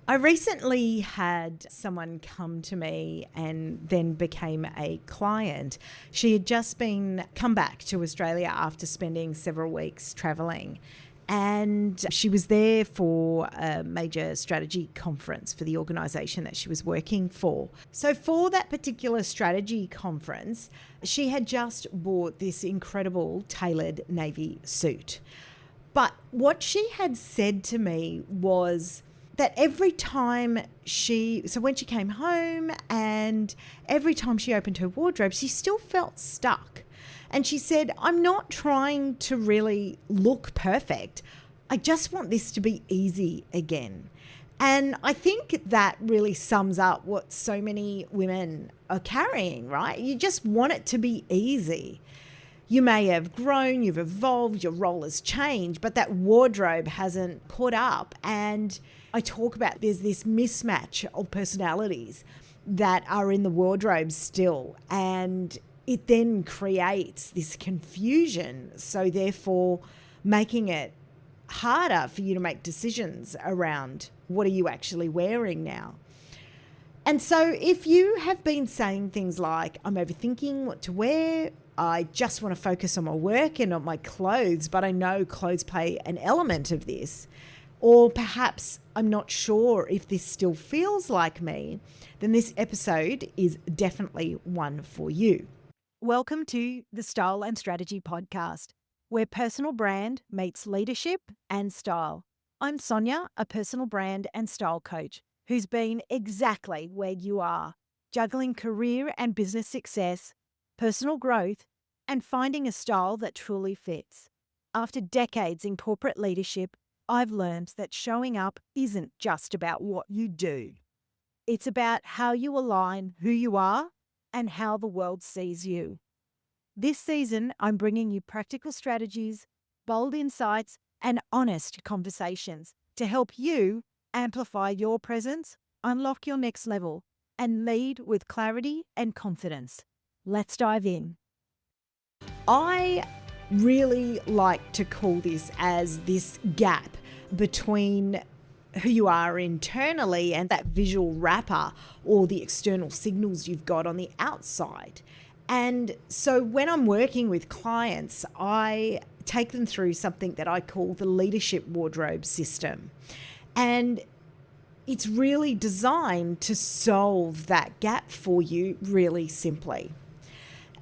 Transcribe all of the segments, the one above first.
I recently had someone come to me and then became a client. She had just come back to Australia after spending several weeks travelling. And she was there for a major strategy conference for the organisation that she was working for. So for that particular strategy conference, she had just bought this incredible tailored navy suit. But what she had said to me was that every time when she came home and every time she opened her wardrobe, she still felt stuck. And she said, I'm not trying to really look perfect. I just want this to be easy again. And I think that really sums up what so many women are carrying, right? You just want it to be easy. You may have grown, you've evolved, your role has changed, but that wardrobe hasn't caught up. And I talk about there's this mismatch of personalities that are in the wardrobe still. And it then creates this confusion. So therefore, making it harder for you to make decisions around what are you actually wearing now. And so if you have been saying things like, I'm overthinking what to wear, I just want to focus on my work and on my clothes, but I know clothes play an element of this, or perhaps I'm not sure if this still feels like me, then this episode is definitely one for you. Welcome to the Style and Strategy Podcast, where personal brand meets leadership and style. I'm Sonya, a personal brand and style coach who's been exactly where you are, juggling career and business success, personal growth, and finding a style that truly fits. After decades in corporate leadership, I've learned that showing up isn't just about what you do. It's about how you align who you are and how the world sees you. This season, I'm bringing you practical strategies, bold insights, and honest conversations to help you amplify your presence, unlock your next level, and lead with clarity and confidence. Let's dive in. I really like to call this as this gap between who you are internally and that visual wrapper or the external signals you've got on the outside. And so when I'm working with clients, I take them through something that I call the leadership wardrobe system. And it's really designed to solve that gap for you really simply.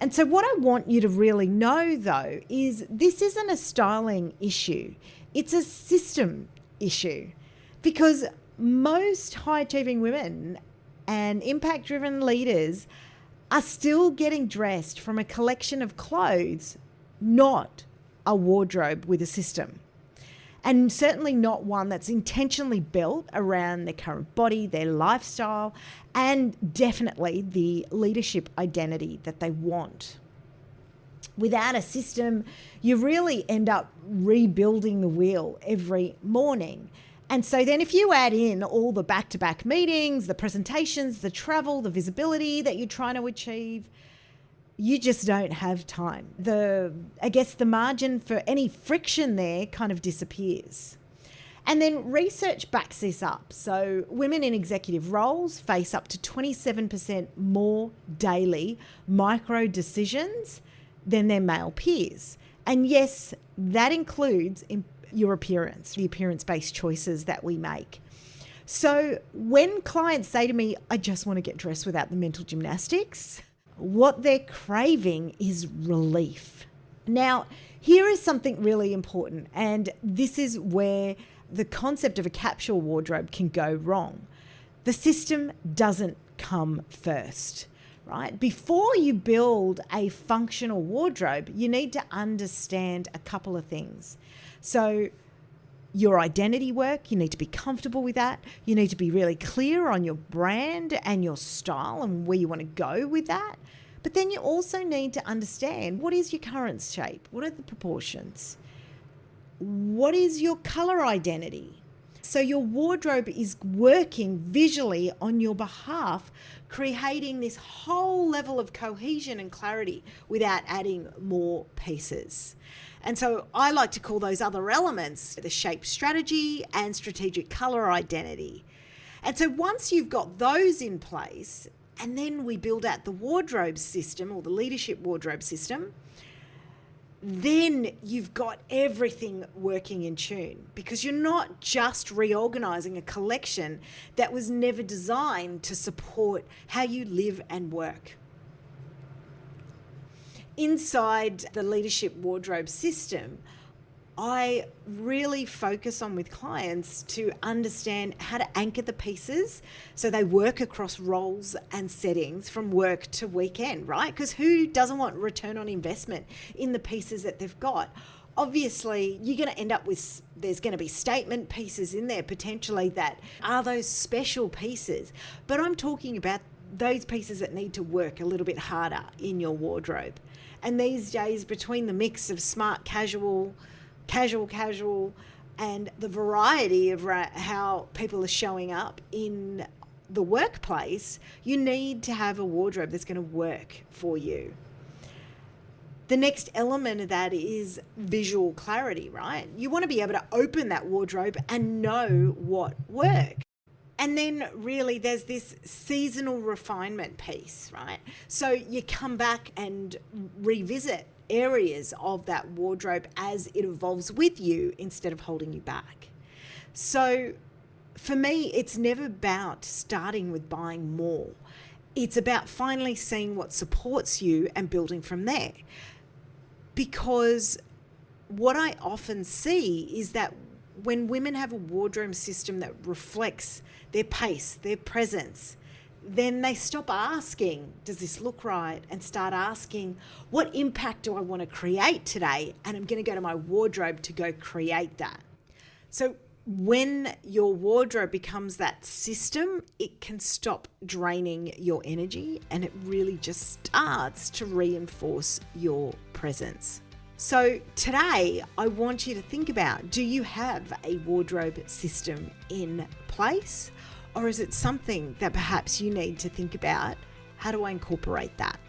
And so what I want you to really know, though, is this isn't a styling issue. It's a system issue, because most high-achieving women and impact-driven leaders are still getting dressed from a collection of clothes, not a wardrobe with a system. And certainly not one that's intentionally built around their current body, their lifestyle, and definitely the leadership identity that they want. Without a system, you really end up rebuilding the wheel every morning. And so then if you add in all the back-to-back meetings, the presentations, the travel, the visibility that you're trying to achieve, you just don't have time. The margin for any friction there kind of disappears. And then research backs this up. So women in executive roles face up to 27% more daily micro decisions than their male peers. And yes, that includes your appearance, the appearance-based choices that we make. So when clients say to me, I just want to get dressed without the mental gymnastics, what they're craving is relief. Now, here is something really important, and this is where the concept of a capsule wardrobe can go wrong. The system doesn't come first, right? Before you build a functional wardrobe, you need to understand a couple of things. So your identity work, you need to be comfortable with that. You need to be really clear on your brand and your style and where you want to go with that. But then you also need to understand, what is your current shape? What are the proportions? What is your color identity? So your wardrobe is working visually on your behalf, creating this whole level of cohesion and clarity without adding more pieces. And so I like to call those other elements the shape strategy and strategic color identity. And so once you've got those in place, and then we build out the wardrobe system or the leadership wardrobe system, then you've got everything working in tune, because you're not just reorganizing a collection that was never designed to support how you live and work. Inside the leadership wardrobe system, I really focus on with clients to understand how to anchor the pieces so they work across roles and settings from work to weekend, right? Because who doesn't want return on investment in the pieces that they've got? Obviously, you're going to end up with, there's going to be statement pieces in there potentially that are those special pieces. But I'm talking about those pieces that need to work a little bit harder in your wardrobe. And these days, between the mix of smart casual, and the variety of how people are showing up in the workplace, you need to have a wardrobe that's going to work for you. The next element of that is visual clarity, right? You want to be able to open that wardrobe and know what works. And then really there's this seasonal refinement piece, right? So you come back and revisit areas of that wardrobe as it evolves with you instead of holding you back. So for me, it's never about starting with buying more. It's about finally seeing what supports you and building from there. Because what I often see is that when women have a wardrobe system that reflects their pace, their presence, then they stop asking, does this look right? And start asking, what impact do I want to create today? And I'm going to go to my wardrobe to go create that. So when your wardrobe becomes that system, it can stop draining your energy and it really just starts to reinforce your presence. So today, I want you to think about, do you have a wardrobe system in place? Or is it something that perhaps you need to think about, how do I incorporate that?